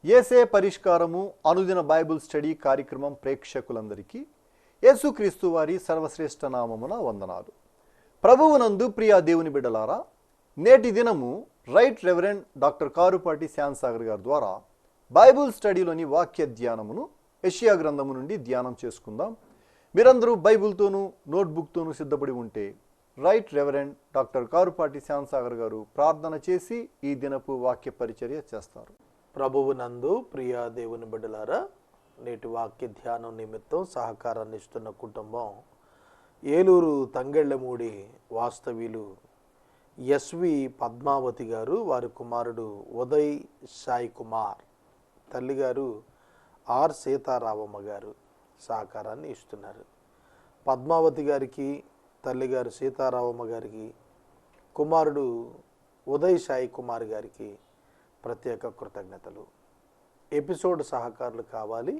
యేసే పరిష్కారము అనుదిన Bible study కార్యక్రమం ప్రేక్షకులందరికీ యేసుక్రీస్తు వారి సర్వశ్రేష్ఠ నామమున వందనాలు. ప్రభువునందు ప్రియా దేవుని బిడ్డలారా, నేటి దినము రైట్ రెవరెండ్ డాక్టర్ కారుపాటి శ్యామ్సాగర్ గారి ద్వారా బైబిల్ స్టడీలోని వాక్య ధ్యానమును యెషయా గ్రంథము నుండి ధ్యానం చేసుకుందాం. మీరందరూ బైబిల్తోనూ నోట్బుక్తోనూ సిద్ధపడి ఉంటే రైట్ రెవరెండ్ డాక్టర్ కారుపాటి శ్యామ్సాగర్ గారు ప్రార్థన చేసి ఈ దినపు వాక్య పరిచర్య చేస్తారు. ప్రభువునందు ప్రియా దేవుని బిడ్డలారా, నేటి వాక్య ధ్యానం నిమిత్తం సహకారాన్ని ఇస్తున్న కుటుంబం ఏలూరు తంగెళ్ళమూడి వాస్తవ్యులు ఎస్వి పద్మావతి గారు, వారి కుమారుడు ఉదయ్ సాయి కుమార్, తల్లిగారు ఆర్ సీతారామమ్మ గారు సహకారాన్ని ఇస్తున్నారు. పద్మావతి గారికి, తల్లిగారు సీతారామమ్మ గారికి, కుమారుడు ఉదయ్ సాయి కుమార్ గారికి ప్రత్యేక కృతజ్ఞతలు. ఎపిసోడ్ సహకారులు కావాలి,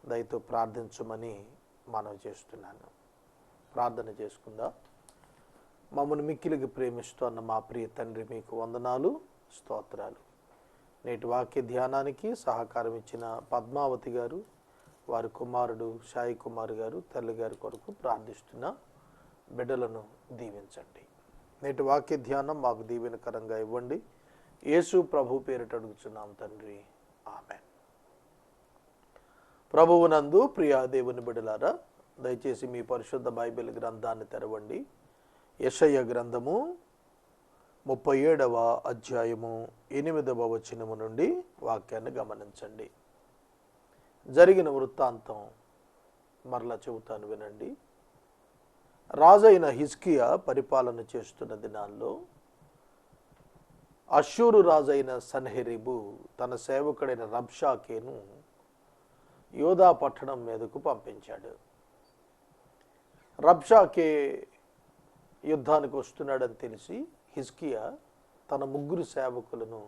దయతో ప్రార్థించమని మనవి చేస్తున్నాను. ప్రార్థన చేసుకుందాం. మమ్మల్ని మిక్కిలికి ప్రేమిస్తున్న మా ప్రియ తండ్రి, మీకు వందనాలు, స్తోత్రాలు. నేటి వాక్య ధ్యానానికి సహకారం ఇచ్చిన పద్మావతి గారు, వారి కుమారుడు సాయి కుమార్ గారు, తల్లిగారి కొరకు ప్రార్థిస్తున్న బిడ్డలను దీవించండి. నేటి వాక్య ధ్యానం మాకు దీవెనకరంగా ఇవ్వండి. యేసు ప్రభు పేరిట అడుగుచున్నాం తండ్రి, ఆమేన్. ప్రభువునందు ప్రియా దేవుని బిడ్డలారా, దయచేసి మీ పరిశుద్ధ బైబిల్ గ్రంథాన్ని తెరవండి. యెషయా గ్రంథము 37వ అధ్యాయము 8వ వచనము నుండి వాక్యాన్ని గమనించండి. జరిగిన వృత్తాంతం మరలా చెబుతాను, వినండి. రాజైన హిజ్కియా పరిపాలన చేస్తున్న దినాల్లో అష్షూరు రాజైన సన్హెరీబు తన సేవకుడైన రబ్షాకేను యోధా పట్టణం మీదకు పంపించాడు. రబ్షాకే యుద్ధానికి వస్తున్నాడని తెలిసి హిజ్కియా తన 3 సేవకులను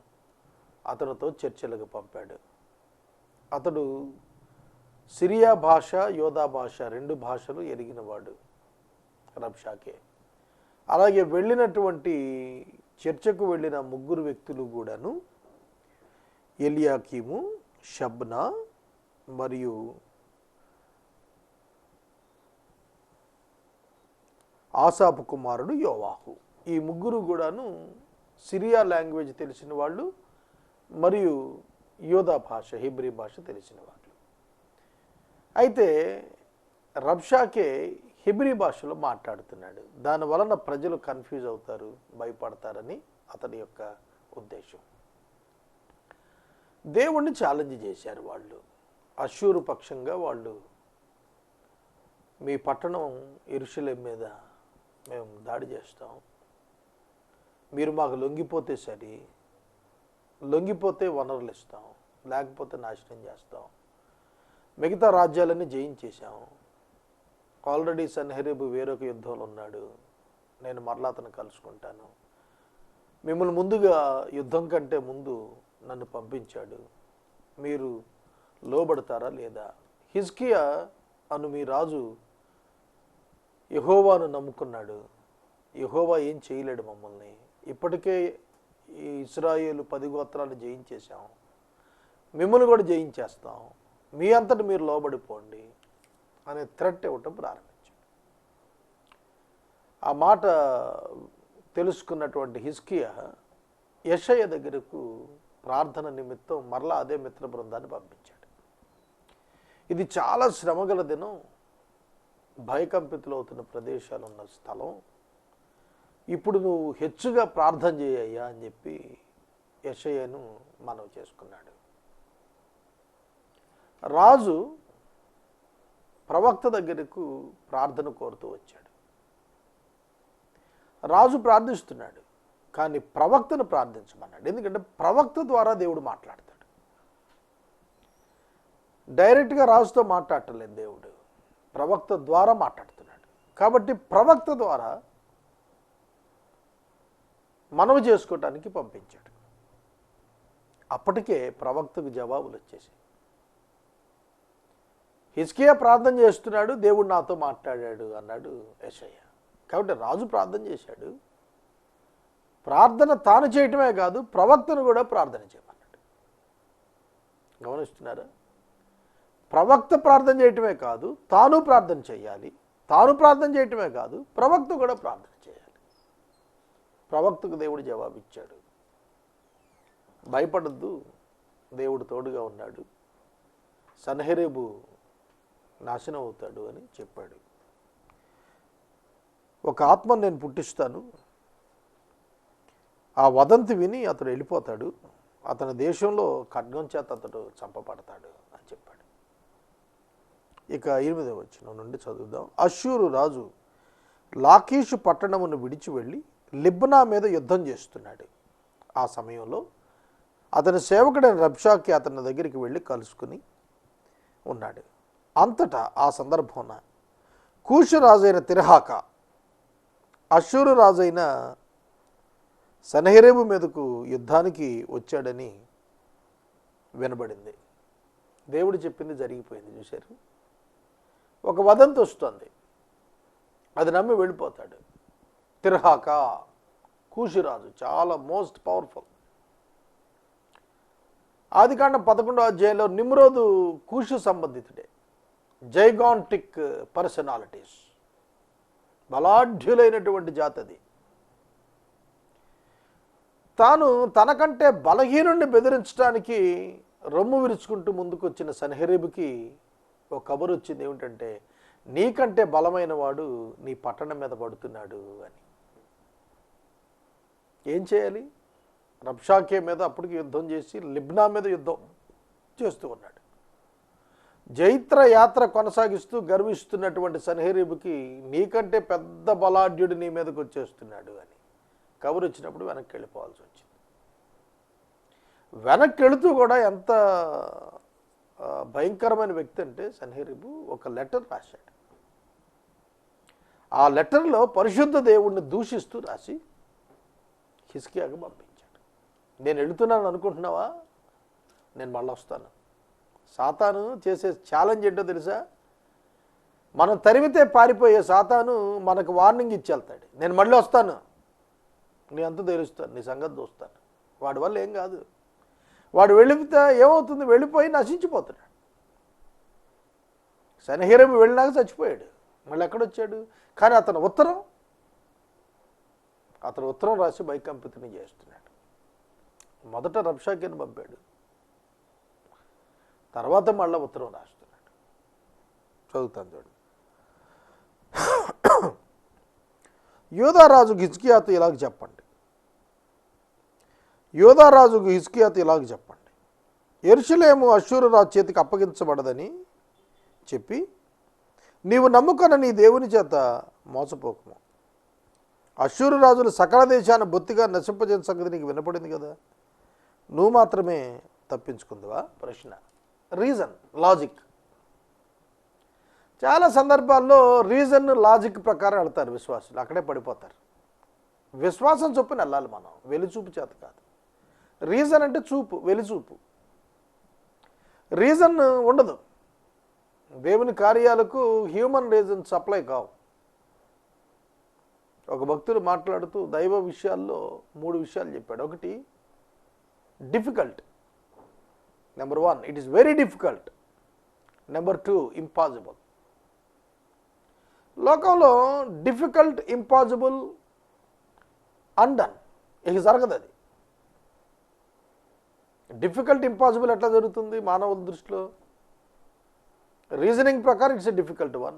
అతనితో చర్చలకు పంపాడు. అతడు సిరియా భాష, యోధా భాష 2 భాషలు ఎరిగినవాడు రబ్షాకే. అలాగే వెళ్ళినటువంటి చర్చకు వెళ్ళిన 3 వ్యక్తులు కూడాను ఎలియాకీము, షబ్నా మరియు ఆసాపు కుమారుడు యోవాహు. ఈ 3 కూడాను సిరియా లాంగ్వేజ్ తెలిసిన వాళ్ళు మరియు యోధా భాష, హెబ్రీ భాష తెలిసిన వాళ్ళు. అయితే రబ్షాకే హెబ్రీ భాషలో మాట్లాడుతున్నాడు. దానివలన ప్రజలు కన్ఫ్యూజ్ అవుతారు, భయపడతారని అతని యొక్క ఉద్దేశం. దేవుణ్ణి ఛాలెంజ్ చేశారు వాళ్ళు. అష్షూరు పక్షంగా వాళ్ళు, మీ పట్టణం యెరూషలేము మీద మేము దాడి చేస్తాం, మీరు మాకు లొంగిపోతే సరి, లొంగిపోతే వనరులు ఇస్తాం, లేకపోతే నాశనం చేస్తాం. మిగతా రాజ్యాలన్నీ జయించేశాం. ఆల్రెడీ సన్హెరీబు వేరొక యుద్ధంలో ఉన్నాడు, నేను మరలా అతను కలుసుకుంటాను. మిమ్మల్ని ముందుగా యుద్ధం కంటే ముందు నన్ను పంపించాడు, మీరు లోబడతారా లేదా? హిజ్కియా అను మీ రాజు యెహోవాను నమ్ముకున్నాడు, యెహోవా ఏం చేయలేడు మమ్మల్ని. ఇప్పటికే ఈ ఇశ్రాయేలు 10 గోత్రాలు జయించేశాం, మిమ్మల్ని కూడా జయించేస్తాం, మీ అంతటి మీరు లోబడిపోండి అనే థ్రెట్ ఇవ్వటం ప్రారంభించాడు. ఆ మాట తెలుసుకున్నటువంటి హిజ్కియా యెషయా దగ్గరకు ప్రార్థన నిమిత్తం మరలా అదే మిత్ర బృందాన్ని పంపించాడు. ఇది చాలా శ్రమగల దినం, భయకంపితులవుతున్న ప్రదేశాలు ఉన్న స్థలం. ఇప్పుడు నువ్వు హెచ్చుగా ప్రార్థన చేయయ్యా అని చెప్పి యెషయాను మనవి చేసుకున్నాడు. రాజు ప్రవక్త దగ్గరకు ప్రార్థన కోరుతూ వచ్చాడు. రాజు ప్రార్థిస్తున్నాడు, కానీ ప్రవక్తను ప్రార్థించమన్నాడు. ఎందుకంటే ప్రవక్త ద్వారా దేవుడు మాట్లాడతాడు. డైరెక్ట్గా రాజుతో మాట్లాడటలేదు దేవుడు, ప్రవక్త ద్వారా మాట్లాడుతున్నాడు. కాబట్టి ప్రవక్త ద్వారా మనవి చేసుకోవటానికి పంపించాడు. అప్పటికే ప్రవక్తకు జవాబులు వచ్చేసాయి. హిజ్కియా ప్రార్థన చేస్తున్నాడు, దేవుడు నాతో మాట్లాడాడు అన్నాడు యెషయా. కాబట్టి రాజు ప్రార్థన చేశాడు. ప్రార్థన తాను చేయటమే కాదు, ప్రవక్తను కూడా ప్రార్థన చేయమన్నాడు. గమనిస్తున్నారా? ప్రవక్త ప్రార్థన చేయటమే కాదు, తాను ప్రార్థన చేయాలి. తాను ప్రార్థన చేయటమే కాదు, ప్రవక్త కూడా ప్రార్థన చేయాలి. ప్రవక్తకు దేవుడు జవాబిచ్చాడు, భయపడద్దు, దేవుడు తోడుగా ఉన్నాడు, సన్హెరీబు నాశనం అవుతాడు అని చెప్పాడు. ఒక ఆత్మను నేను పుట్టిస్తాను, ఆ వదంతి విని అతడు వెళ్ళిపోతాడు, అతని దేశంలో ఖడ్గం చేత అతడు చంపబడతాడు అని చెప్పాడు. ఇక 8వ వచనం నుండి చదువుదాం. అష్షూరు రాజు లాకీషు పట్టణమును విడిచి వెళ్ళి లిబ్నా మీద యుద్ధం చేస్తున్నాడు. ఆ సమయంలో అతని సేవకుడైన రబ్షాకి అతని దగ్గరికి వెళ్ళి కలుసుకుని ఉన్నాడు. అంతటా ఆ సందర్భంన కూషు రాజైన తిర్హాక అష్షూరు రాజైన సన్హెరీబు మీదకు యుద్ధానికి వచ్చాడని వినబడింది. దేవుడు చెప్పింది జరిగిపోయింది. చూశారు, ఒక వదంతి వస్తుంది, అది నమ్మి వెళ్ళిపోతాడు. తిర్హాక కూషురాజు చాలా మోస్ట్ పవర్ఫుల్. ఆదికాండం 11వ అధ్యాయంలో నిమ్రోదు కూషు సంబంధితుడే. జైగాంటిక్ పర్సనాలిటీస్, బలాఢ్యులైనటువంటి జాతి అది. తాను తనకంటే బలహీనుడిని బెదిరించడానికి రొమ్ము విరుచుకుంటూ ముందుకు వచ్చిన సన్హెరీబుకి ఒక కబురు వచ్చింది. ఏమిటంటే, నీకంటే బలమైన వాడు నీ పట్టణం మీద పడుతున్నాడు అని. ఏం చేయాలి? రబ్షాకే మీద అప్పటికి యుద్ధం చేసి లిబ్నా మీద యుద్ధం చేస్తూ ఉన్నాడు. జైత్ర యాత్ర కొనసాగిస్తూ గర్విస్తున్నటువంటి సన్హెరీబుకి నీకంటే పెద్ద బలాఢ్యుడు నీ మీదకి వచ్చేస్తున్నాడు అని కబురు వచ్చినప్పుడు వెనక్కి వెళ్ళిపోవాల్సి వచ్చింది. వెనక్కి వెళుతూ కూడా ఎంత భయంకరమైన వ్యక్తి అంటే సన్హెరీబు ఒక లెటర్ రాశాడు. ఆ లెటర్లో పరిశుద్ధ దేవుణ్ణి దూషిస్తూ రాసి హిజ్కియాకు పంపించాడు. నేను వెళుతున్నాను అనుకుంటున్నావా? నేను మళ్ళీ వస్తాను. సాతాను చేసే ఛాలెంజ్ ఏంటో తెలుసా? మనం తరిమితే పారిపోయే సాతాను మనకు వార్నింగ్ ఇచ్చి వెళ్తాడు. నేను మళ్ళీ వస్తాను, నీ అంత తెలుస్తాను, నీ సంగతి చూస్తాను. వాడి వల్ల ఏం కాదు. వాడు వెళ్ళిపోతే ఏమవుతుంది? వెళ్ళిపోయి నశించిపోతున్నాడు. సన్హెరీబు వెళ్ళినాక చచ్చిపోయాడు, మళ్ళీ ఎక్కడొచ్చాడు? కానీ అతను ఉత్తరం రాసి భయకంపితుని చేస్తున్నాడు. మొదట రబ్షాకేని పంపాడు, తర్వాత మళ్ళీ ఉత్తరం రాస్తున్నాడు. చదువుతాను చూడండి. యోధారాజుకు హిజ్కియాతో ఇలాగ చెప్పండి. యోధారాజుకు హిజ్కియాతో ఇలాగ చెప్పండి, యెరూషలేము అష్షూరు రాజు చేతికి అప్పగించబడదని చెప్పి నీవు నమ్ముకున్న నీ దేవుని చేత మోసపోకము. అష్షూరు రాజులు సకల దేశాన్ని బొత్తిగా నశింపజేసిన సంగతి నీకు వినపడింది కదా, నువ్వు మాత్రమే తప్పించుకుందువా? ప్రశ్న. Reason, logic. చాలా సందర్భాల్లో రీజన్ లాజిక్ ప్రకారం వెళ్తారు విశ్వాసులు, అక్కడే పడిపోతారు. విశ్వాసం చొప్పున వెళ్ళాలి మనం, వెలిచూపు చేత కాదు. రీజన్ అంటే చూపు, వెలిచూపు. రీజన్ ఉండదు. దేవుని కార్యాలకు హ్యూమన్ రీజన్ సప్లై కావు. ఒక భక్తుడు మాట్లాడుతూ దైవ విషయాల్లో 3 విషయాలు చెప్పాడు. ఒకటి, difficult. Number 1, it is very difficult. Number 2, impossible. లోకంలో డిఫికల్ట్, ఇంపాసిబుల్, అన్డన్ ఇక జరగదు. అది డిఫికల్ట్, ఇంపాసిబుల్ ఎట్లా జరుగుతుంది మానవుల దృష్టిలో? రీజనింగ్ ప్రకారం it's a difficult one.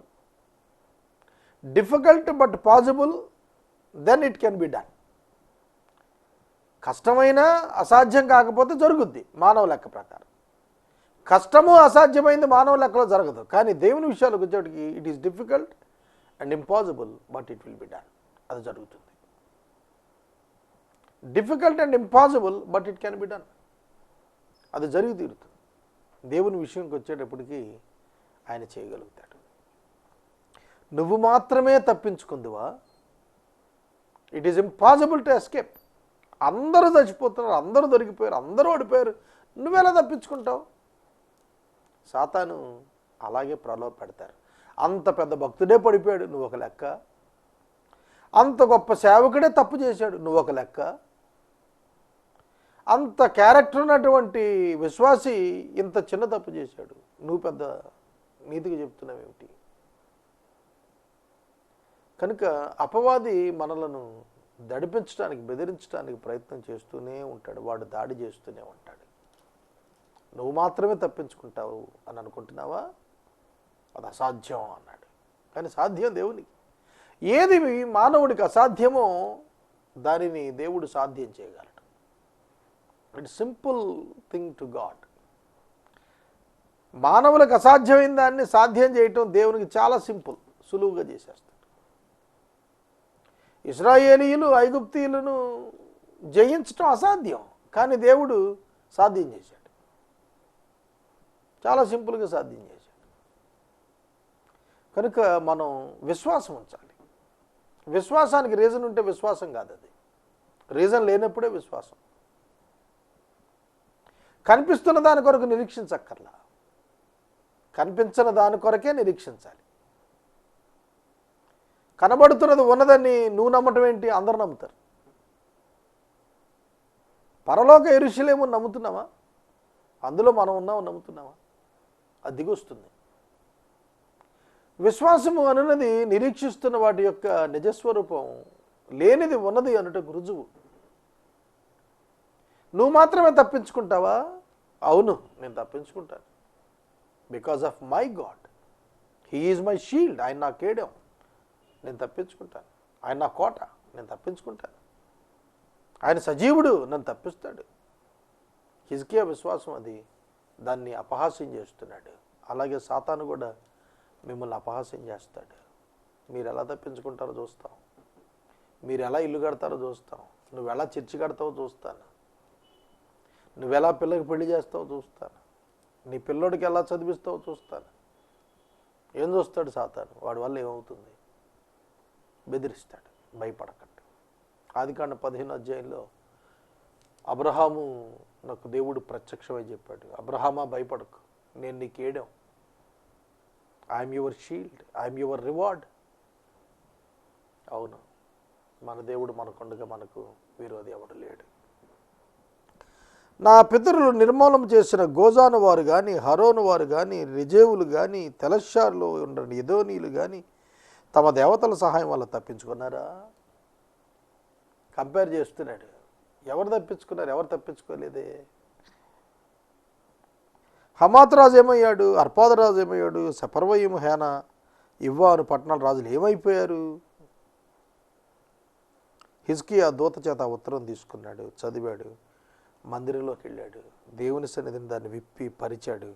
Difficult but possible, then it can be done. కష్టమైన అసాధ్యం కాకపోతే జరుగుద్ది మానవ లెక్క ప్రకారం. కష్టము అసాధ్యమైంది మానవ లెక్కలో జరగదు. కానీ దేవుని విషయాలకు వచ్చేటికి it is difficult and impossible but it will be done. అది జరుగుతుంది. Difficult and impossible but it can be done. అది జరిగి తీరుతుంది. దేవుని విషయంకి వచ్చేటప్పటికి ఆయన చేయగలుగుతాడు. నువ్వు మాత్రమే తప్పించుకుందువా? It is impossible to escape. అందరూ చచ్చిపోతున్నారు, అందరూ దొరికిపోయారు, అందరూ ఓడిపోయారు, నువ్వెలా తప్పించుకుంటావు? సాతాను అలాగే ప్రలోభ పెడతారు. అంత పెద్ద భక్తుడే పడిపోయాడు, నువ్వు ఒక లెక్క. అంత గొప్ప సేవకుడే తప్పు చేశాడు, నువ్వు ఒక లెక్క. అంత క్యారెక్టర్ ఉన్నటువంటి విశ్వాసి ఇంత చిన్న తప్పు చేశాడు, నువ్వు పెద్ద నీతిగా చెప్తున్నావేమిటి? కనుక అపవాది మనలను దడిపించడానికి, బెదిరించడానికి ప్రయత్నం చేస్తూనే ఉంటాడు. వాడు దాడి చేస్తూనే ఉంటాడు. నువ్వు మాత్రమే తప్పించుకుంటావు అని అనుకుంటున్నావా? అది అసాధ్యం అన్నాడు. కానీ సాధ్యం దేవునికి. ఏది మానవుడికి అసాధ్యమో దానిని దేవుడు సాధ్యం చేయగలడు. It's simple thing to God. మానవులకు అసాధ్యమైన దాన్ని సాధ్యం చేయటం దేవునికి చాలా సింపుల్, సులువుగా చేసేస్తాడు. ఇశ్రాయేలీయులు ఐగుప్తీయులను జయించటం అసాధ్యం, కానీ దేవుడు సాధ్యం చేశాడు. చాలా సింపుల్గా సాధ్యం చేశాడు. కనుక మనం విశ్వాసం ఉంచాలి. విశ్వాసానికి రీజన్ ఉంటే విశ్వాసం కాదు, అది రీజన్ లేనప్పుడే విశ్వాసం. కనిపిస్తున్న దాని కొరకు నిరీక్షించక్కర్లా, కనిపించిన దాని కొరకే నిరీక్షించాలి. కనబడుతున్నది ఉన్నదని నువ్వు నమ్మటం ఏంటి? అందరూ నమ్ముతారు. పరలోక యెరూషలేము నమ్ముతున్నావా? అందులో మనం ఉన్నామని నమ్ముతున్నావా? అది దిగొస్తుంది. విశ్వాసము అనున్నది నిరీక్షిస్తున్న వాటి యొక్క నిజస్వరూపం, లేనిది ఉన్నది అనుటకు రుజువు. నువ్వు మాత్రమే తప్పించుకుంటావా? అవును, నేను తప్పించుకుంటాను. Because of my God, he is my shield. ఆయన నా కేడం, నేను తప్పించుకుంటాను. ఆయన నా కోట, నేను తప్పించుకుంటాను. ఆయన సజీవుడు, నన్ను తప్పిస్తాడు. హిజ్కియా విశ్వాసం అది. దాన్ని అపహాస్యం చేస్తున్నాడు. అలాగే సాతాను కూడా మిమ్మల్ని అపహాస్యం చేస్తాడు. మీరు ఎలా తప్పించుకుంటారో చూస్తాం, మీరు ఎలా ఇల్లు కడతారో చూస్తాం, నువ్వు ఎలా చర్చి కడతావో చూస్తాను, నువ్వెలా పిల్లకి పెళ్లి చేస్తావో చూస్తాను, నీ పిల్లోడికి ఎలా చదివిస్తావో చూస్తాను. ఏం చూస్తాడు సాతాను? వాడి వల్ల ఏమవుతుంది? బెదిరిస్తాడు. భయపడకండి. ఆదికాండ 15వ అధ్యాయంలో అబ్రహాము నాకు దేవుడు ప్రత్యక్షమై చెప్పాడు, అబ్రహామా భయపడకు, నేను నీకు ఏడాం, I'm your shield, I'm your reward. అవును, మన దేవుడు మనకుండగా మనకు విరోధి ఎవడు లేడు. నా పితరులు నిర్మూలన చేసిన గోజాను వారు కానీ, హరోను వారు కానీ, రిజేవులు కానీ, తెలశ్శారులో ఉన్న ఎదోనీలు కానీ తమ దేవతల సహాయం వల్ల తప్పించుకున్నారా? కంపేర్ చేస్తున్నాడు. ఎవరు తప్పించుకున్నారు? ఎవరు తప్పించుకోలేదే. హమాత్ రాజు ఏమయ్యాడు? అర్పాద రాజు ఏమయ్యాడు? సెపర్వయిము, హేన, ఇవ్వాను పట్టణాల రాజులు ఏమైపోయారు? హిజ్కియా దూత చేత ఉత్తరం తీసుకున్నాడు, చదివాడు, మందిరంలోకి వెళ్ళాడు, దేవుని సన్నిధిని దాన్ని విప్పి పరిచాడు,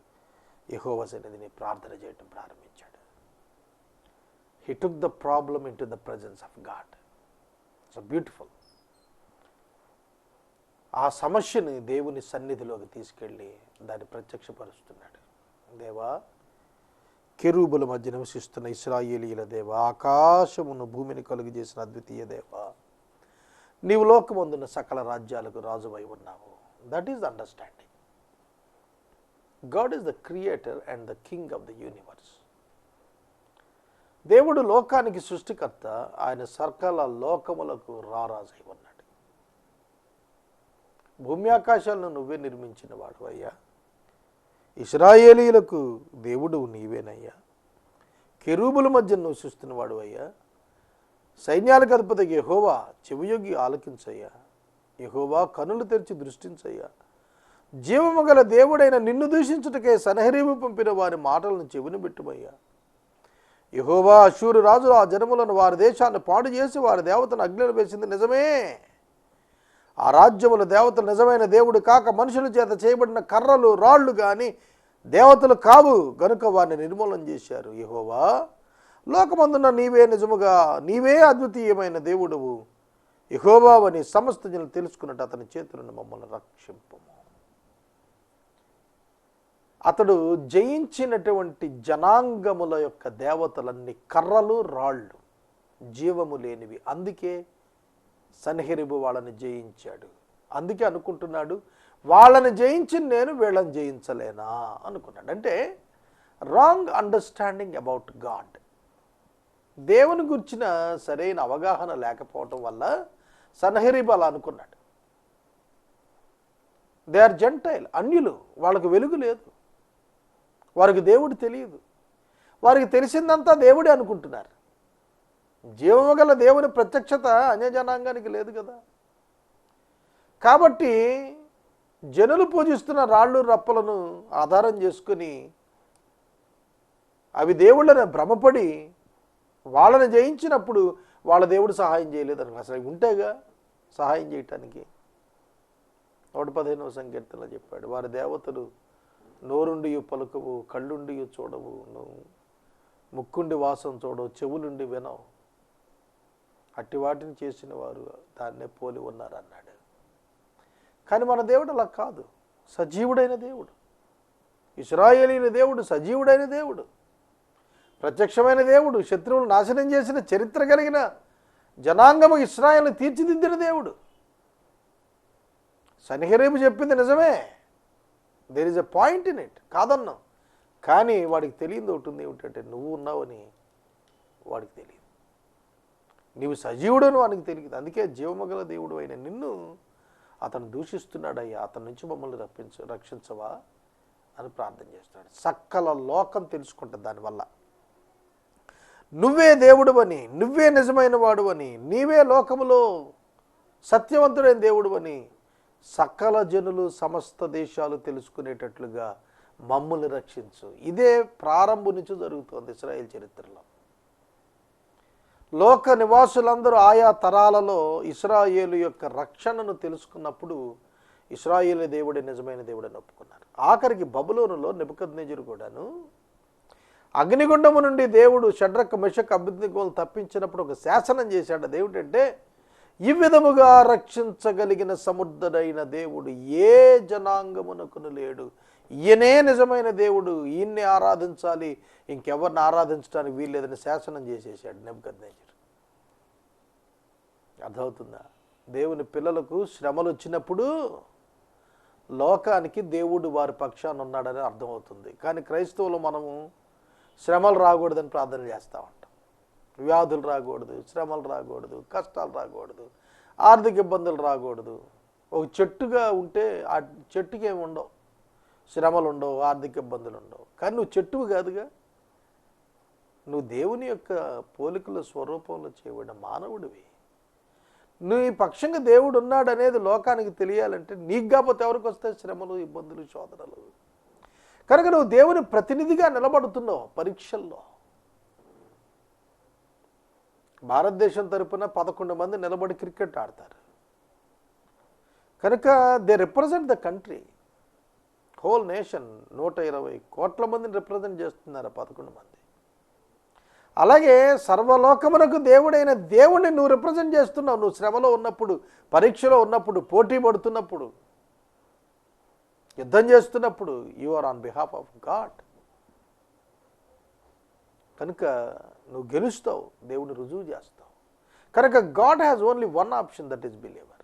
యెహోవా సన్నిధిని ప్రార్థన చేయడం ప్రారంభించాడు. He took the problem into the presence of God. It's beautiful. ఆ సమస్యని దేవుని సన్నిధిలోకి తీసుకెళ్ళి దాన్ని ప్రత్యక్షపరుస్తున్నాడు. దేవా, కెరూబుల మధ్య నివసిస్తున్న ఇశ్రాయేలీయుల దేవా, ఆకాశమును భూమిని కలుగు చేసిన అద్వితీయ దేవా, నీవు లోకమందున్న సకల రాజ్యాలకు రాజువై ఉన్నావు. That is the understanding. God is the creator and the king of the universe. దేవుడు లోకానికి సృష్టికర్త, ఆయన సకల లోకములకు రారాజై ఉన్నాడు. భూమి ఆకాశాలను నువ్వే నిర్మించిన వాడు అయ్యా. ఇశ్రాయేలీయులకు దేవుడు నీవేనయ్యా. కెరూబుల మధ్య నివసిస్తున్న వాడు అయ్యా. సైన్యాలకు అధిపతి యెహోవా, చెవియొగ్గి ఆలకించయ్యా. యెహోవా, కనులు తెరిచి దృష్టించయ్యా. జీవము గల దేవుడైన నిన్ను దూషించుటకే సన్హెరీబు పంపిన వారి మాటలను చెవిని పెట్టుమయ్యా. యెహోవా, అష్షూరు రాజులు ఆ జనములను, వారి దేశాన్ని పాడు చేసి వారి దేవతను అగ్నిలో వేసింది నిజమే. ఆ రాజ్యముల దేవతలు నిజమైన దేవుడు కాక మనుషుల చేత చేయబడిన కర్రలు, రాళ్ళు కానీ దేవతలు కావు గనుక వారిని నిర్మూలన చేశారు. యెహోవా, లోకమందున నీవే నిజముగా, నీవే అద్వితీయమైన దేవుడువు. యెహోవావని సమస్త జనులు తెలుసుకున్నట్టు అతని చేతులను మమ్మల్ని రక్షింపము. అతడు జయించినటువంటి జనాంగముల యొక్క దేవతలన్నీ కర్రలు, రాళ్ళు, జీవము లేనివి. అందుకే సన్హెరీబు వాళ్ళని జయించాడు. అందుకే అనుకుంటున్నాడు, వాళ్ళని జయించి నేను వీళ్ళని జయించలేనా అనుకున్నాడు. అంటే రాంగ్ అండర్స్టాండింగ్ అబౌట్ గాడ్. దేవుని గురించిన సరైన అవగాహన లేకపోవటం వల్ల సన్హెరీబు అలా అనుకున్నాడు. దే ఆర్ జెంటైల్, అన్యులు. వాళ్ళకు వెలుగు లేదు, వారికి దేవుడు తెలియదు, వారికి తెలిసిందంతా దేవుడే అనుకుంటున్నారు. జీవము గల దేవుని ప్రత్యక్షత అన్యజనాంగానికి లేదు కదా. కాబట్టి జనులు పూజిస్తున్న రాళ్ళు రప్పలను ఆధారం చేసుకుని అవి దేవుళ్ళని భ్రమపడి వాళ్ళని జయించినప్పుడు వాళ్ళ దేవుడు సహాయం చేయలేదని అసలు ఉంటేగా సహాయం చేయటానికి. 115వ సంకీర్తనలో చెప్పాడు, వారి దేవతలు నోరుండి పలుకవు, కళ్ళుండి చూడవు, నువ్వు ముక్కుండి వాసం చూడవు, చెవులుండి వినవు, అట్టి వాటిని చేసిన వారు దాన్నే పోలి ఉన్నారు అన్నాడు. కానీ మన దేవుడు అలా కాదు, సజీవుడైన దేవుడు. ఇశ్రాయేలీయుల దేవుడు సజీవుడైన దేవుడు, ప్రత్యక్షమైన దేవుడు, శత్రువులు నాశనం చేసిన చరిత్ర కలిగిన జనాంగము ఇశ్రాయేలును తీర్చిదిద్దిన దేవుడు. సన్హెరీబు చెప్పింది నిజమే, there is a point in it, కాదన్నాం. కానీ వాడికి తెలియదు ఒకటి ఉంది, ఏమిటంటే నువ్వు ఉన్నావని వాడికి తెలియదు, నీవు సజీవుడని వాడికి తెలియదు. అందుకే జీవమగల దేవుడు అయిన నిన్ను అతను దూషిస్తున్నాడయ్యా, అతని నుంచి మమ్మల్ని రక్షించవా అని ప్రార్థన చేస్తున్నాడు. సకల లోకం తెలుసుకుంటుంది దానివల్ల. నువ్వే దేవుడు అని, నువ్వే నిజమైన వాడు అని, నీవే లోకములో సత్యవంతుడైన దేవుడు అని సకల జనులు సమస్త దేశాలు తెలుసుకునేటట్లుగా మమ్మల్ని రక్షించు. ఇదే ప్రారంభం నుంచి జరుగుతోంది ఇశ్రాయేల్ చరిత్రలో. లోక నివాసులందరూ ఆయా తరాలలో ఇశ్రాయేలు యొక్క రక్షణను తెలుసుకున్నప్పుడు ఇశ్రాయేలు దేవుడే నిజమైన దేవుడని ఒప్పుకున్నారు. ఆఖరికి బబులోనులో నెబుకద్నెజరు కూడాను అగ్నిగుండము నుండి దేవుడు షడ్రక్ మెషక్ అబేద్నెగోను తప్పించినప్పుడు ఒక శాసనం చేశాడు. అదేమిటంటే, ఈ విధముగా రక్షించగలిగిన సమర్థుడైన దేవుడు ఏ జనాంగమునకును లేడు, ఈయనే నిజమైన దేవుడు, ఈయన్ని ఆరాధించాలి, ఇంకెవరిని ఆరాధించడానికి వీల్లేదని శాసనం చేసేసాడు నెబుకద్నెజరు. అర్థమవుతుందా? దేవుని పిల్లలకు శ్రమలు వచ్చినప్పుడు లోకానికి దేవుడు వారి పక్షాన ఉన్నాడని అర్థమవుతుంది. కానీ క్రైస్తవులు మనము శ్రమలు రాకూడదని ప్రార్థన చేస్తూ ఉంటాం. వ్యాధులు రాకూడదు, శ్రమలు రాకూడదు, కష్టాలు రాకూడదు, ఆర్థిక ఇబ్బందులు రాకూడదు. ఒక చెట్టుగా ఉంటే ఆ చెట్టుకి ఏమి ఉండవు, శ్రమలు ఉండవు, ఆర్థిక ఇబ్బందులు ఉండవు. కానీ నువ్వు చెట్టువు కాదుగా, నువ్వు దేవుని యొక్క పోలికల స్వరూపంలో చేయబడిన మానవుడివి. నువ్వు ఈ పక్షంగా దేవుడు ఉన్నాడు అనేది లోకానికి తెలియాలంటే నీకు కాకపోతే ఎవరికి వస్తాయి శ్రమలు, ఇబ్బందులు, శోధనలు? కనుక నువ్వు దేవుని ప్రతినిధిగా నిలబడుతున్నావు పరీక్షల్లో. భారతదేశం తరపున 11 మంది నిలబడి క్రికెట్ ఆడతారు కనుక they represent the country, whole nation. 120 కోట్ల మందిని రిప్రజెంట్ చేస్తున్నారు 11 మంది. అలాగే సర్వలోకమునకు దేవుడైన దేవుణ్ణి నువ్వు రిప్రజెంట్ చేస్తున్నావు. నువ్వు శ్రమలో ఉన్నప్పుడు, పరీక్షలో ఉన్నప్పుడు, పోటీ పడుతున్నప్పుడు, యుద్ధం చేస్తున్నప్పుడు you are on behalf of God. కనుక నువ్వు గెలుస్తావు, దేవుని రుజువు చేస్తావు. కనుక God has only one option, that is believer.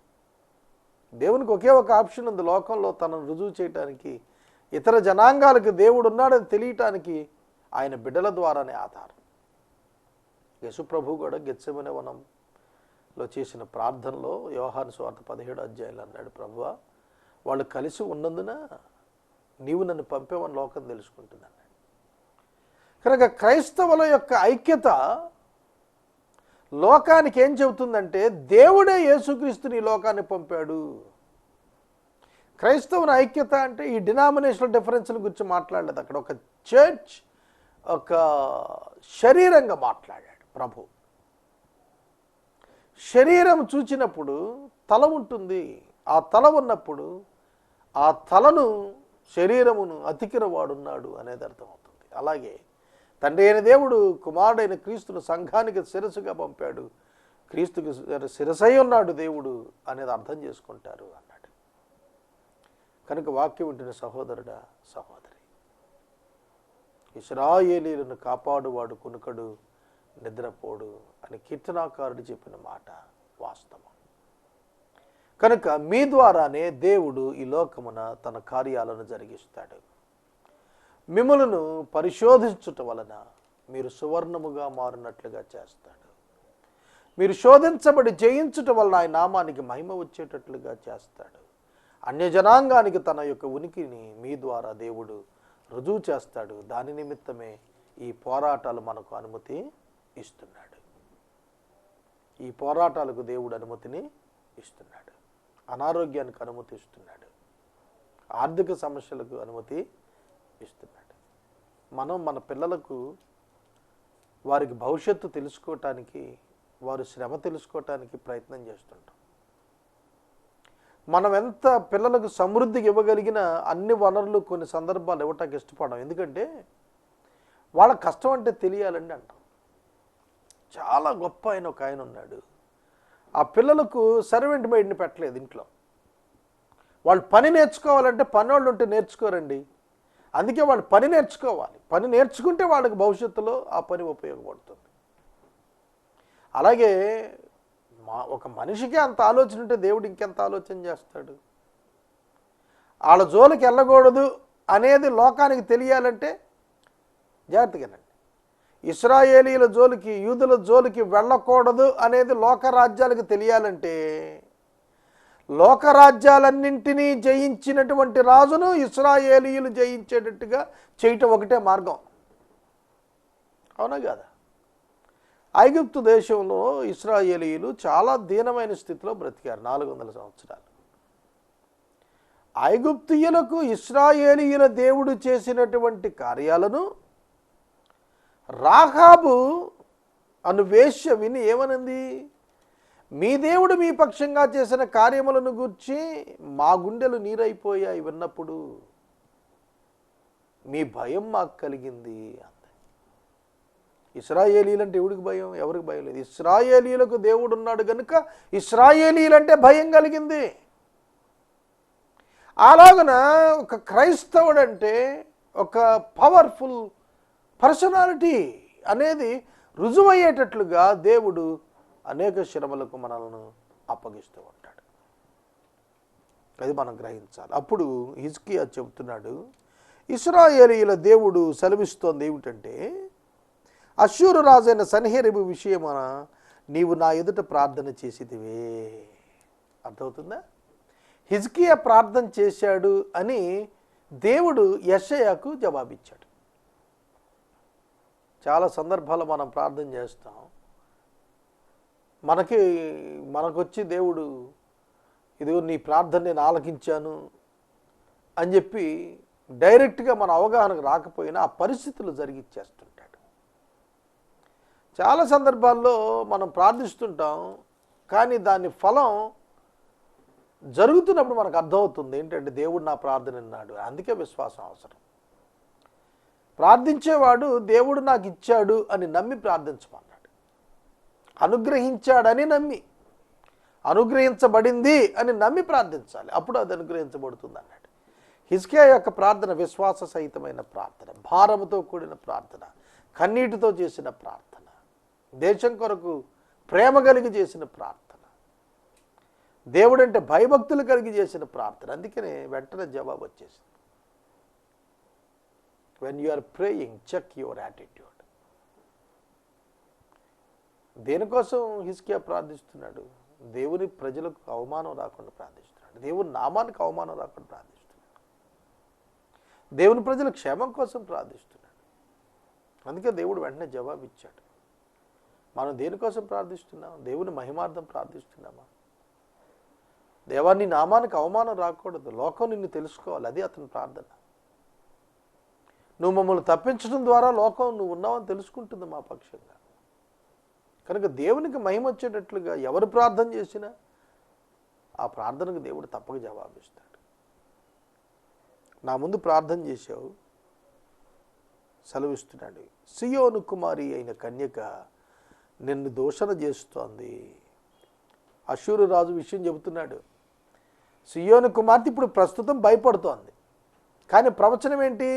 దేవునికి ఒకే ఒక ఆప్షన్ ఉంది లోకంలో తనను రుజువు చేయటానికి, ఇతర జనాంగాలకు దేవుడు ఉన్నాడని తెలియటానికి ఆయన బిడ్డల ద్వారానే ఆధారం. యేసుప్రభు కూడా గెత్సెమనే వనంలో చేసిన ప్రార్థనలో యోహాను సువార్త 17వ అధ్యాయంలో అన్నాడు, ప్రభువా వాళ్ళు కలిసి ఉన్నందున నీవు నన్ను పంపేవని లోకం తెలుసుకుంటున్నాను. కనుక క్రైస్తవుల యొక్క ఐక్యత లోకానికి ఏం చెబుతుందంటే, దేవుడే యేసుక్రీస్తుని ఈ లోకాన్ని పంపాడు. క్రైస్తవుని ఐక్యత అంటే ఈ డినామినేషనల్ డిఫరెన్స్ల గురించి మాట్లాడలేదు. అక్కడ ఒక చర్చ్, ఒక శరీరంగా మాట్లాడాడు ప్రభు. శరీరం చూచినప్పుడు తల ఉంటుంది, ఆ తల ఉన్నప్పుడు ఆ తలను, శరీరమును అతికిన వాడున్నాడు అనేది అర్థమవుతుంది. అలాగే తండ్రి అయిన దేవుడు కుమారుడైన క్రీస్తును సంఘానికి శిరస్సుగా పంపాడు, క్రీస్తుకి శిరసై ఉన్నాడు దేవుడు అనేది అర్థం చేసుకుంటారు అన్నాడు. కనుక వాక్యం వింటున్న సహోదరుడా, సహోదరి, ఇశ్రాయేలీయులను కాపాడువాడు కునుకడు, నిద్రపోడు అని కీర్తనాకారుడు చెప్పిన మాట వాస్తవం. కనుక మీ ద్వారానే దేవుడు ఈ లోకమున తన కార్యాలను జరిగిస్తాడు. మిమ్ములను పరిశోధించుట వలన మీరు సువర్ణముగా మారినట్లుగా చేస్తాడు. మీరు శోధించబడి జయించుట వలన ఆయన నామానికి మహిమ వచ్చేటట్లుగా చేస్తాడు. అన్యజనాంగానికి తన యొక్క ఉనికిని మీ ద్వారా దేవుడు రుజువు చేస్తాడు. దాని నిమిత్తమే ఈ పోరాటాలు మనకు అనుమతి ఇస్తున్నాడు. ఈ పోరాటాలకు దేవుడు అనుమతిని ఇస్తున్నాడు. అనారోగ్యానికి అనుమతి ఇస్తున్నాడు. ఆర్థిక సమస్యలకు అనుమతి ఇస్తున్నాడు. మనం మన పిల్లలకు వారికి భవిష్యత్తు తెలుసుకోవటానికి, వారి శ్రమ తెలుసుకోవటానికి ప్రయత్నం చేస్తుంటాం. మనం ఎంత పిల్లలకు సమృద్ధికి ఇవ్వగలిగిన అన్ని వనరులు కొన్ని సందర్భాలు ఇవ్వటానికి ఇష్టపడం. ఎందుకంటే వాళ్ళ కష్టం అంటే తెలియాలండి అంటాం. చాలా గొప్ప ఒక ఆయన ఉన్నాడు. ఆ పిల్లలకు సర్వెంట్ మెయిడ్ని పెట్టలేదు ఇంట్లో. వాళ్ళు పని నేర్చుకోవాలంటే పని వాళ్ళు ఉంటే నేర్చుకోరండి. అందుకే వాళ్ళు పని నేర్చుకోవాలి. పని నేర్చుకుంటే వాళ్ళకి భవిష్యత్తులో ఆ పని ఉపయోగపడుతుంది. అలాగే ఒక మనిషికి అంత ఆలోచన ఉంటే దేవుడు ఇంకెంత ఆలోచన చేస్తాడు. వాళ్ళ జోలికి వెళ్ళకూడదు అనేది లోకానికి తెలియాలంటే జాగ్రత్తగానండి. ఇశ్రాయేలీల జోలికి, యూదుల జోలికి వెళ్ళకూడదు అనేది లోకరాజ్యాలకు తెలియాలంటే లోకరాజ్యాలన్నింటినీ జయించినటువంటి రాజును ఇశ్రాయేలీయులు జయించేటట్టుగా చేయటం ఒకటే మార్గం. అవునా కదా? ఐగుప్తు దేశంలో ఇశ్రాయేలీయులు చాలా దీనమైన స్థితిలో బ్రతికారు 400 సంవత్సరాలు. ఐగుప్తీయులకు ఇశ్రాయేలీయుల దేవుడు చేసినటువంటి కార్యాలను రాహాబు అను వేశ్య విని ఏమనంది? మీ దేవుడు మీ పక్షంగా చేసిన కార్యములను గూర్చి మా గుండెలు నీరైపోయాయి విన్నప్పుడు మీ భయం మాకు కలిగింది అంది. ఇశ్రాయేలీలంటే ఎవరికి భయం? ఎవరికి భయం లేదు. ఇశ్రాయేలీలకు దేవుడు ఉన్నాడు కనుక ఇశ్రాయేలీలంటే భయం కలిగింది. అలాగన ఒక క్రైస్తవుడు అంటే ఒక పవర్ఫుల్ పర్సనాలిటీ అనేది రుజువయ్యేటట్లుగా దేవుడు అనేక శ్రమలకు మనల్ని అప్పగిస్తూ ఉంటాడు. అది మనం గ్రహించాలి. అప్పుడు హిజ్కియా చెబుతున్నాడు, ఇశ్రాయేలీయుల దేవుడు సెలవిస్తోంది ఏమిటంటే, అష్షూరు రాజైన సన్హెరీబు విషయమున నీవు నా ఎదుట ప్రార్థన చేసిదివే. అర్థమవుతుందా? హిజ్కియా ప్రార్థన చేశాడు అని దేవుడు యెషయాకు జవాబిచ్చాడు. చాలా సందర్భాల్లో మనం ప్రార్థన చేస్తాం, మనకొచ్చి దేవుడు ఇదిగో నీ ప్రార్థన నేను ఆలకించాను అని చెప్పి డైరెక్ట్గా మన అవగాహనకు రాకపోయినా ఆ పరిస్థితులు జరిగిచ్చేస్తుంటాడు. చాలా సందర్భాల్లో మనం ప్రార్థిస్తుంటాం, కానీ దాని ఫలం జరుగుతున్నప్పుడు మనకు అర్థమవుతుంది ఏంటంటే దేవుడు నా ప్రార్థన విన్నాడు. అందుకే విశ్వాసం అవసరం. ప్రార్థించేవాడు దేవుడు నాకు ఇచ్చాడు అని నమ్మి ప్రార్థించమన్నాడు. అనుగ్రహించాడని నమ్మి, అనుగ్రహించబడింది అని నమ్మి ప్రార్థించాలి. అప్పుడు అది అనుగ్రహించబడుతుంది అన్నాడు. హిజ్కియా యొక్క ప్రార్థన విశ్వాస సహితమైన ప్రార్థన, భారముతో కూడిన ప్రార్థన, కన్నీటితో చేసిన ప్రార్థన, దేశం కొరకు ప్రేమ కలిగి చేసిన ప్రార్థన, దేవుడంటే భయభక్తులు కలిగి చేసిన ప్రార్థన. అందుకనే వెంటనే జవాబు వచ్చేసింది. When you are praying, check your attitude. దేనికోసం హిజ్కియా ప్రార్థిస్తున్నాడు? దేవుని ప్రజలకు అవమానం రాకుండా ప్రార్థిస్తున్నాడు. దేవుని నామానికి అవమానం రాకుండా ప్రార్థిస్తున్నాడు. దేవుని ప్రజల క్షేమం కోసం ప్రార్థిస్తున్నాడు. అందుకే దేవుడు వెంటనే జవాబు ఇచ్చాడు. మనం దేనికోసం ప్రార్థిస్తున్నాం? దేవుని మహిమార్థం ప్రార్థిస్తున్నామా? దేవా నీ నామానికి అవమానం రాకూడదు, లోకం నిన్ను తెలుసుకోవాలి. అది అతని ప్రార్థన. నువ్వు మమ్మల్ని తప్పించడం ద్వారా లోకం నువ్వు ఉన్నావని తెలుసుకుంటుంది మా పక్షంగా. కనుక దేవునికి మహిమ వచ్చేటట్లుగా ఎవరు ప్రార్థన చేసినా ఆ ప్రార్థనకు దేవుడు తప్పక జవాబిస్తాడు. నా ముందు ప్రార్థన చేశావు, సెలవిస్తున్నాడు. సియోను కుమారి అయిన కన్యక నిన్ను దూషణ చేస్తోంది. అష్షూరు రాజు విషయం చెబుతున్నాడు. సియోను కుమార్తె ఇప్పుడు ప్రస్తుతం భయపడుతోంది. కానీ ప్రవచనం ఏంటి?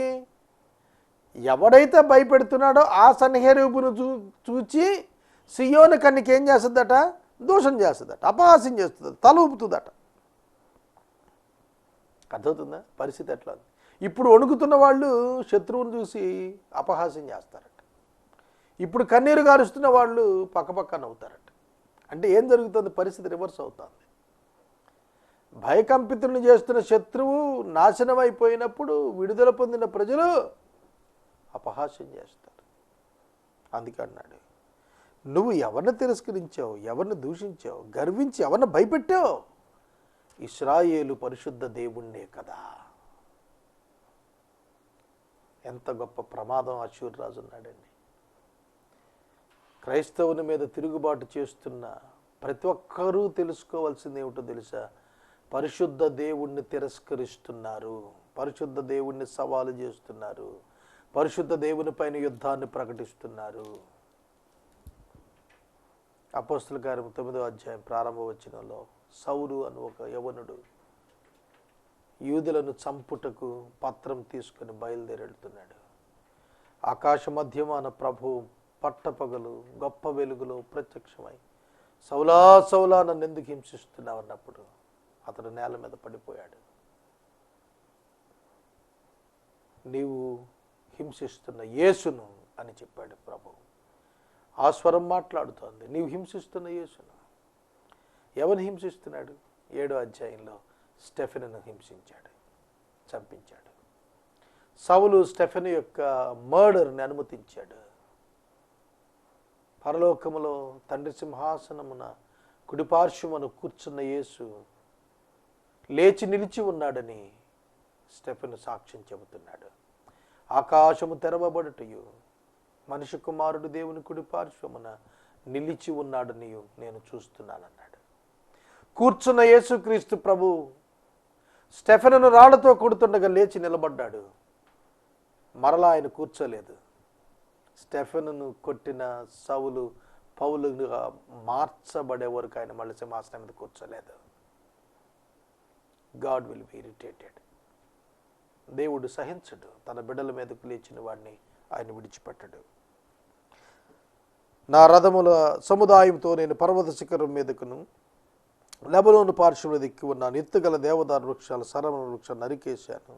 ఎవడైతే భయపెడుతున్నాడో ఆ సన్హెరీబును చూచి సియోను కన్యక ఏం చేస్తుందట? దూషణ చేస్తుందట, అపహాస్యం చేస్తుందట, తల ఊపుతుందట. అర్థమవుతుందా పరిస్థితి ఎట్లా? ఇప్పుడు వణుకుతున్న వాళ్ళు శత్రువుని చూసి అపహాస్యం చేస్తారట. ఇప్పుడు కన్నీరు గారుస్తున్న వాళ్ళు పక్కపక్క నవ్వుతారట. అంటే ఏం జరుగుతుంది? పరిస్థితి రివర్స్ అవుతుంది. భయకంపితులను చేస్తున్న శత్రువు నాశనం అయిపోయినప్పుడు విడుదల పొందిన ప్రజలు అపహాస్యం చేస్తారు. అందుకే అన్నాడు, నువ్వు ఎవరిని తిరస్కరించావు, ఎవరిని దూషించావు, గర్వించి ఎవరిని భయపెట్టావు? ఇశ్రాయేలు పరిశుద్ధ దేవుణ్ణే కదా. ఎంత గొప్ప ప్రమాదం అష్షూరు రాజు ఉన్నాడండి. క్రైస్తవుని మీద తిరుగుబాటు చేస్తున్న ప్రతి ఒక్కరూ తెలుసుకోవాల్సింది ఏమిటో తెలుసా? పరిశుద్ధ దేవుణ్ణి తిరస్కరిస్తున్నారు, పరిశుద్ధ దేవుణ్ణి సవాలు చేస్తున్నారు, పరిశుద్ధ దేవుని పైన యుద్ధాన్ని ప్రకటిస్తున్నారు. అపోస్తల కార్యం 9వ అధ్యాయం ప్రారంభ వచనంలో సౌలు అను ఒక యవనుడు యూదులను చంపుటకు పత్రం తీసుకుని బయలుదేరెళ్తున్నాడు. ఆకాశ మధ్యమాన ప్రభువు పట్టపగలు గొప్ప వెలుగులో ప్రత్యక్షమై, సౌలా సౌలా నన్ను ఎందుకు హింసిస్తున్నావు అన్నప్పుడు అతడు నేల మీద పడిపోయాడు. నీవు హింసిస్తున్న యేసును అని చెప్పాడు ప్రభువు. ఆ స్వరం మాట్లాడుతోంది, నీవు హింసిస్తున్న యేసును. ఎవరిని హింసిస్తున్నాడు? 7వ అధ్యాయంలో స్టెఫెనును హింసించాడు, చంపించాడు. సౌలు స్టెఫెను యొక్క మర్డర్ని అనుమతించాడు. పరలోకములో తండ్రి సింహాసనమున కుడిపార్శ్వమున కూర్చున్న యేసు లేచి నిలిచి ఉన్నాడని స్టెఫెను సాక్ష్యం చెబుతున్నాడు. ఆకాశము తెరవబడుటయు మనిషి కుమారుడు దేవుని కుడిపార్శ్వమున నిలిచి ఉన్నాడని నేను చూస్తున్నానన్నాడు. కూర్చున్న యేసుక్రీస్తు ప్రభు స్టెఫెనును రాళ్లతో కొడుతుండగా లేచి నిలబడ్డాడు. మరలా ఆయన కూర్చోలేదు. స్టెఫెనును కొట్టిన సౌలు పౌలుగా మార్చబడే వరకు ఆయన మళ్ళీ సింహాసనం మీద కూర్చోలేదు. God will be irritated. దేవుడు సహించడు. తన బిడ్డల మీదకు లేచిన వాడిని ఆయన విడిచిపెట్టడు. నా రథముల సముదాయంతో నేను పర్వత శిఖరం మీదకును లెబనోను పార్శ్వముల దిక్కి ఉన్న ఎత్తుగల దేవదారు వృక్షాలు సరవణ వృక్షాలు నరికేశాను.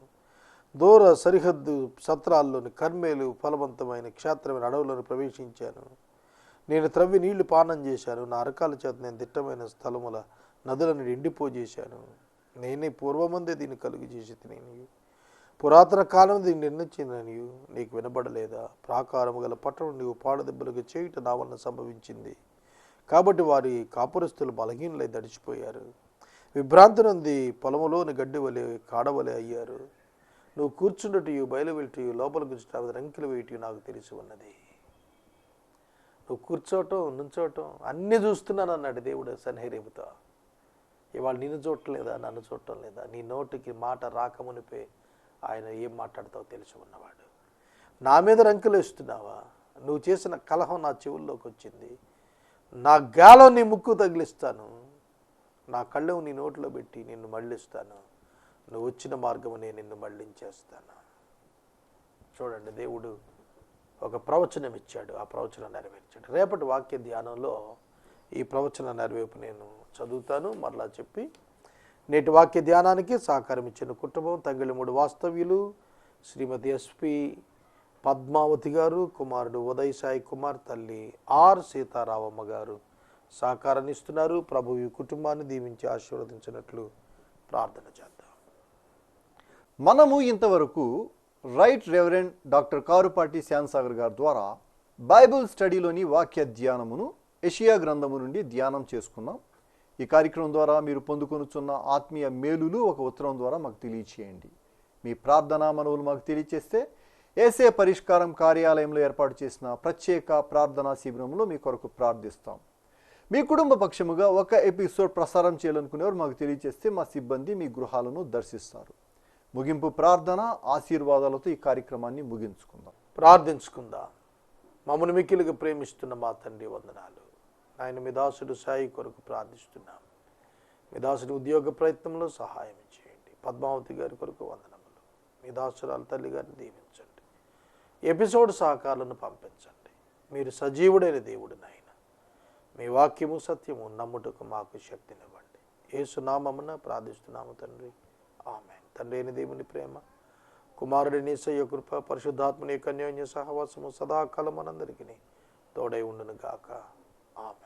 దూర సరిహద్దు సత్రాల్లోని కర్మేలు ఫలవంతమైన క్షేత్రమైన అడవులను ప్రవేశించాను. నేను త్రవ్వి నీళ్లు పానం చేశాను. నా అరకాల చేత నేను దిట్టమైన స్థలముల నదులను ఎండిపోజేశాను. నేనే పూర్వమందే దీన్ని కలుగు చేసి తిని పురాతన కాలం దీన్ని నిర్ణయించినని నీకు వినబడలేదా? ప్రాకారము గల పట్టణం నీవు పాడదెబ్బలుగా చేయుట నా వలన సంభవించింది. కాబట్టి వారి కాపురస్తులు బలహీనులై దడిచిపోయారు. విభ్రాంతి నుండి పొలములోని గడ్డి వలె కాడవలె అయ్యారు. నువ్వు కూర్చుండటయు బయలు వెళ్ళటయు లోపల కూర్చుంటే రంకెలు వేయటయు నాకు తెలిసి ఉన్నది. నువ్వు కూర్చోవటం నుంచోవటం అన్నీ చూస్తున్నాను అన్నాడు దేవుడు సన్హెరీబుతో. ఇవాళ నిన్ను చూడటం నన్ను చూడటం లేదా? నీ నోటికి మాట రాకమునిపే ఆయన ఏం మాట్లాడతావో తెలిసి ఉన్నవాడు. నా మీద రంకెలు వేస్తున్నావా? నువ్వు చేసిన కలహం నా చెవుల్లోకి వచ్చింది. నా గాలం నీ ముక్కు తగిలిస్తాను. నా కళ్ళెం నీ నోట్లో పెట్టి నిన్ను మళ్ళిస్తాను. నువ్వు వచ్చిన మార్గము నేను నిన్ను మళ్ళించేస్తాను. చూడండి, దేవుడు ఒక ప్రవచనం ఇచ్చాడు, ఆ ప్రవచనం నెరవేర్చాడు. రేపటి వాక్య ధ్యానంలో ఈ ప్రవచన నెరవేర్పు నేను చదువుతాను. మరలా చెప్పి నేటి వాక్య ధ్యానానికి సహకారం ఇచ్చిన కుటుంబం తంగళిమూడు వాస్తవ్యులు, శ్రీమతి ఎస్పి పద్మావతి గారు, కుమారుడు ఉదయ్ సాయి కుమార్, తల్లి ఆర్ సీతారామమ్మ గారు సహకారాన్ని ఇస్తున్నారు. ప్రభు ఈ కుటుంబాన్ని దీవించి ఆశీర్వదించినట్లు ప్రార్థన చేద్దాం. మనము ఇంతవరకు రైట్ రెవరెండ్ డాక్టర్ కారుపాటి శ్యామ్సాగర్ గారి ద్వారా బైబిల్ స్టడీలోని వాక్య ధ్యానమును యెషయా గ్రంథము నుండి ధ్యానం చేసుకున్నాం. ఈ కార్యక్రమం ద్వారా మీరు పొందుకొనుచున్న ఆత్మీయ మేలులు ఒక ఉత్తరం ద్వారా మాకు తెలియచేయండి. మీ ప్రార్థనా మనవులు మాకు తెలియచేస్తే ఏసే పరిష్కారం కార్యాలయంలో ఏర్పాటు చేసిన ప్రత్యేక ప్రార్థనా శిబిరంలో మీ కొరకు ప్రార్థిస్తాం. మీ కుటుంబ పక్షముగా ఒక ఎపిసోడ్ ప్రసారం చేయాలనుకునేవారు మాకు తెలియచేస్తే మా సిబ్బంది మీ గృహాలను దర్శిస్తారు. ముగింపు ప్రార్థన ఆశీర్వాదాలతో ఈ కార్యక్రమాన్ని ముగించుకుందాం. ప్రార్థించుకుందాం. మమ్మల్ని మిక్కిలిగా ప్రేమిస్తున్న మా తండ్రి వందనాలు. ఆయన మీ దాసుడు సాయి కొరకు ప్రార్థిస్తున్నాం. మీ దాసుడి ఉద్యోగ ప్రయత్నంలో సహాయం చేయండి. పద్మావతి గారి కొరకు వందనములు. మీ దాసురాల తల్లి గారిని దీవించండి. ఎపిసోడ్ సహకారాలను పంపించండి. మీరు సజీవుడైన దేవుడు నాయన. మీ వాక్యము సత్యము నమ్ముటకు మాకు శక్తినివ్వండి. యేసు నామమున ప్రార్థిస్తున్నాము తండ్రి, ఆమేన్. తండ్రి అయిన దేవుని ప్రేమ, కుమారుడిని యేసయ్య కృప, పరిశుద్ధాత్మని యొక్క అన్యోన్య సహవాసము సదాకాలం మనందరికీ తోడై ఉండును గాక. ఆమేన్.